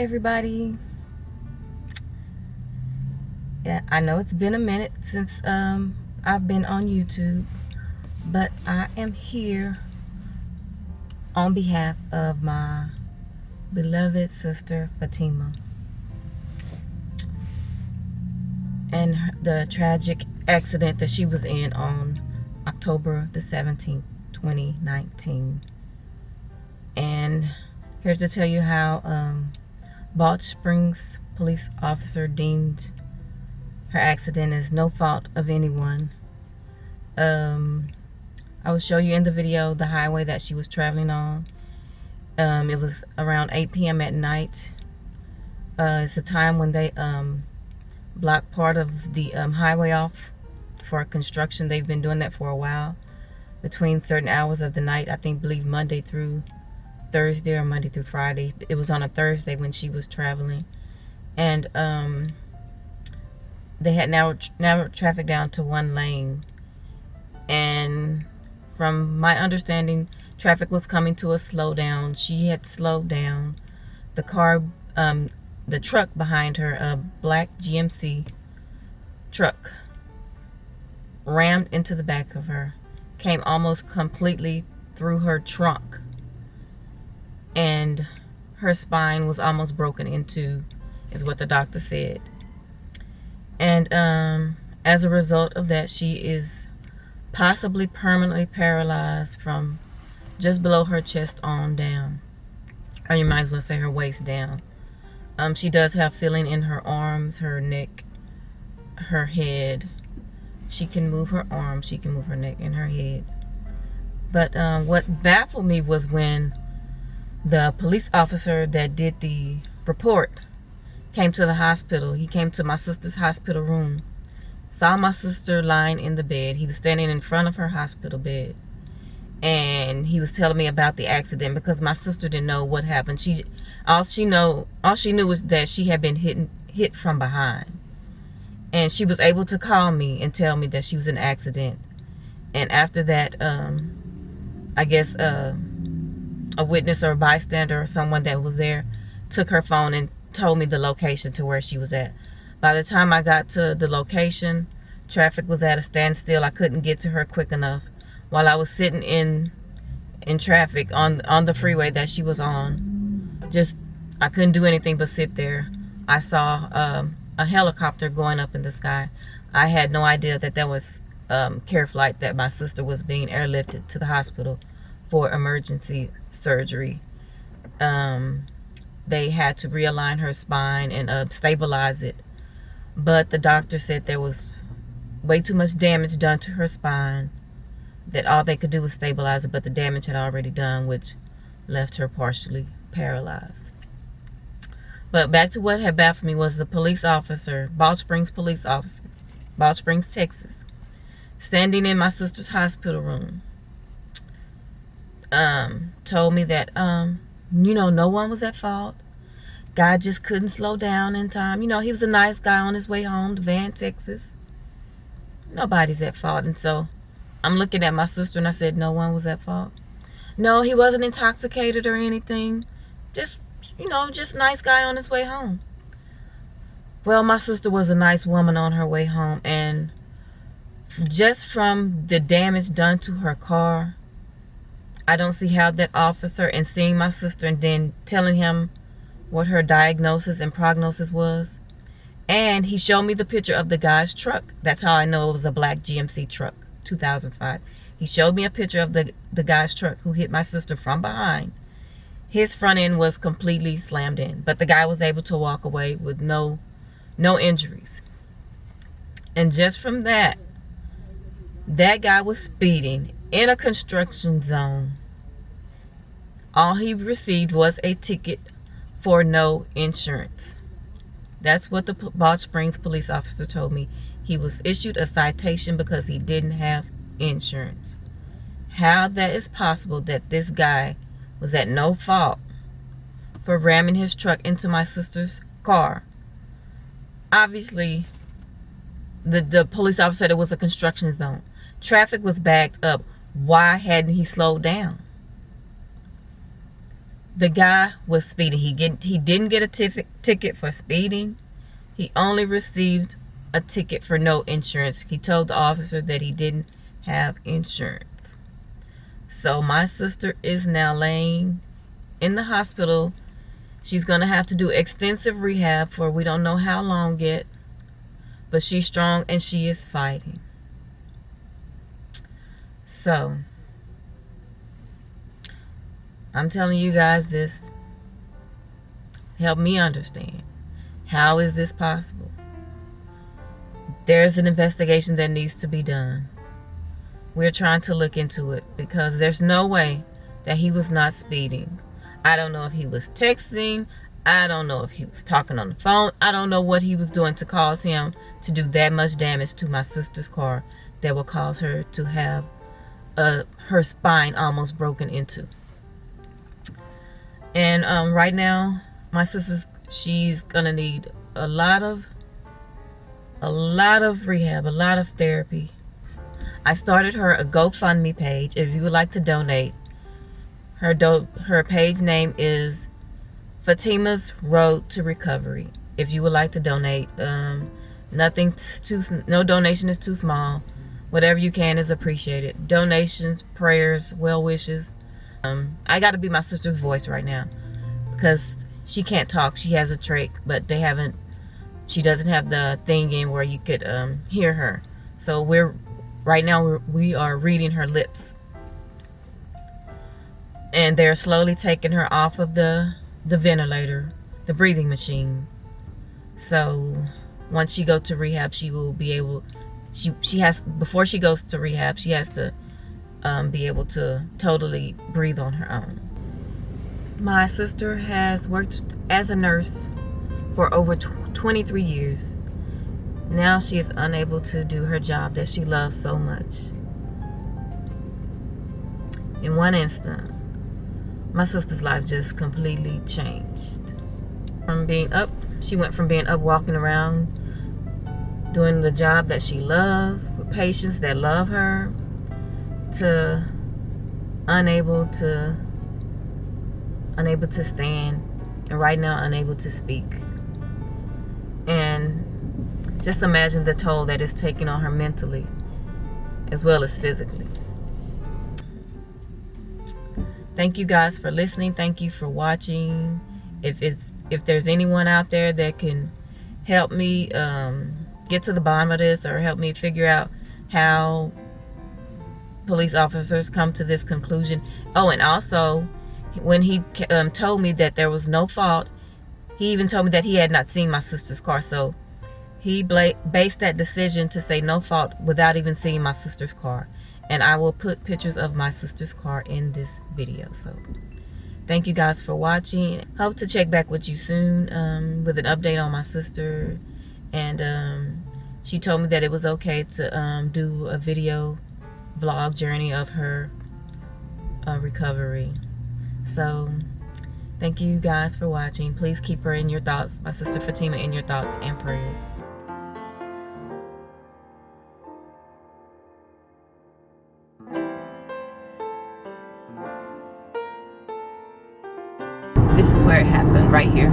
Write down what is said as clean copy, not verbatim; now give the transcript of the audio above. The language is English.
everybody. Yeah, I know it's been a minute since I've been on YouTube, but I am here on behalf of my beloved sister Fatima and the tragic accident that she was in on October the 17th, 2019. And here to tell you how Balch Springs police officer deemed her accident is no fault of anyone. I will show you in the video the highway that she was traveling on. It was around 8 p.m. at night. It's a time when they blocked part of the highway off for construction. They've been doing that for a while between certain hours of the night. I believe Monday through Thursday or Monday through Friday. It was on a Thursday when she was traveling, and they had narrowed traffic down to one lane. And from my understanding, traffic was coming to a slowdown. She had slowed down. The car, the truck behind her, a black GMC truck, rammed into the back of her, came almost completely through her trunk, and her spine was almost broken into, is what the doctor said. And as a result of that, she is possibly permanently paralyzed from just below her chest on down, or you might as well say her waist down. She does have feeling in her arms, her neck, her head. She can move her arms, she can move her neck and her head. But what baffled me was when the police officer that did the report came to the hospital. He came to my sister's hospital room, saw my sister lying in the bed. He was standing in front of her hospital bed, and he was telling me about the accident because my sister didn't know what happened. All she knew was that she had been hit from behind, and she was able to call me and tell me that she was in an accident. And after that, I guess a witness or a bystander or someone that was there took her phone and told me the location to where she was at. By the time I got to the location, traffic was at a standstill. I couldn't get to her quick enough. While I was sitting in traffic on the freeway that she was on, I couldn't do anything but sit there. I saw a helicopter going up in the sky. I had no idea that was care flight, that my sister was being airlifted to the hospital for emergency surgery. They had to realign her spine and stabilize it. But the doctor said there was way too much damage done to her spine, that all they could do was stabilize it, but the damage had already done, which left her partially paralyzed. But back to what had baffled me was the police officer, Balch Springs police officer, Balch Springs, Texas, standing in my sister's hospital room, told me that no one was at fault. Guy just couldn't slow down in time. He was a nice guy on his way home to Van, Texas. Nobody's at fault. And so I'm looking at my sister and I said, no one was at fault. No, he wasn't intoxicated or anything. Just nice guy on his way home. Well, my sister was a nice woman on her way home, and just from the damage done to her car, I don't see how that officer, and seeing my sister and then telling him what her diagnosis and prognosis was, and he showed me the picture of the guy's truck. That's how I know it was a black GMC truck, 2005. He showed me a picture of the guy's truck who hit my sister from behind. His front end was completely slammed in, but the guy was able to walk away with no injuries. And just from that guy was speeding in a construction zone. All he received was a ticket for no insurance. That's what the Balch Springs police officer told me. He was issued a citation because he didn't have insurance. How that is possible that this guy was at no fault for ramming his truck into my sister's car? Obviously, the police officer said it was a construction zone. Traffic was backed up. Why hadn't he slowed down? The guy was speeding. He didn't get a ticket for speeding. He only received a ticket for no insurance. He told the officer that he didn't have insurance. So my sister is now laying in the hospital. She's going to have to do extensive rehab for we don't know how long yet. But she's strong and she is fighting. So I'm telling you guys this. Help me understand. How is this possible? There's an investigation that needs to be done. We're trying to look into it because there's no way that he was not speeding. I don't know if he was texting. I don't know if he was talking on the phone. I don't know what he was doing to cause him to do that much damage to my sister's car that will cause her to have her spine almost broken into. And right now, my sister's, she's gonna need a lot of rehab, a lot of therapy. I started her a GoFundMe page. If you would like to donate, her page name is Fatima's Road to Recovery. If you would like to donate, no donation is too small. Whatever you can is appreciated. Donations, prayers, well wishes. I got to be my sister's voice right now because she can't talk. She has a trach, but she doesn't have the thing in where you could hear her. So right now we are reading her lips. And they're slowly taking her off of the ventilator, the breathing machine. So once she goes to rehab, she will be able, before she goes to rehab, she has to be able to totally breathe on her own. My sister has worked as a nurse for over 23 years. Now she is unable to do her job that she loves so much. In one instant, my sister's life just completely changed. She went from being up walking around, doing the job that she loves, with patients that love her, to unable to stand, and right now unable to speak. And just imagine the toll that it's taking on her mentally as well as physically. Thank you guys for listening. Thank you for watching. If there's anyone out there that can help me get to the bottom of this, or help me figure out how police officers come to this conclusion. Oh, and also, when he told me that there was no fault, he even told me that he had not seen my sister's car. So he based that decision to say no fault without even seeing my sister's car. And I will put pictures of my sister's car in this video. So thank you guys for watching. Hope to check back with you soon with an update on my sister. And she told me that it was okay to do a video vlog journey of her recovery. So thank you guys for watching. Please keep her in your thoughts, my sister Fatima, in your thoughts and prayers. This is where it happened, right here.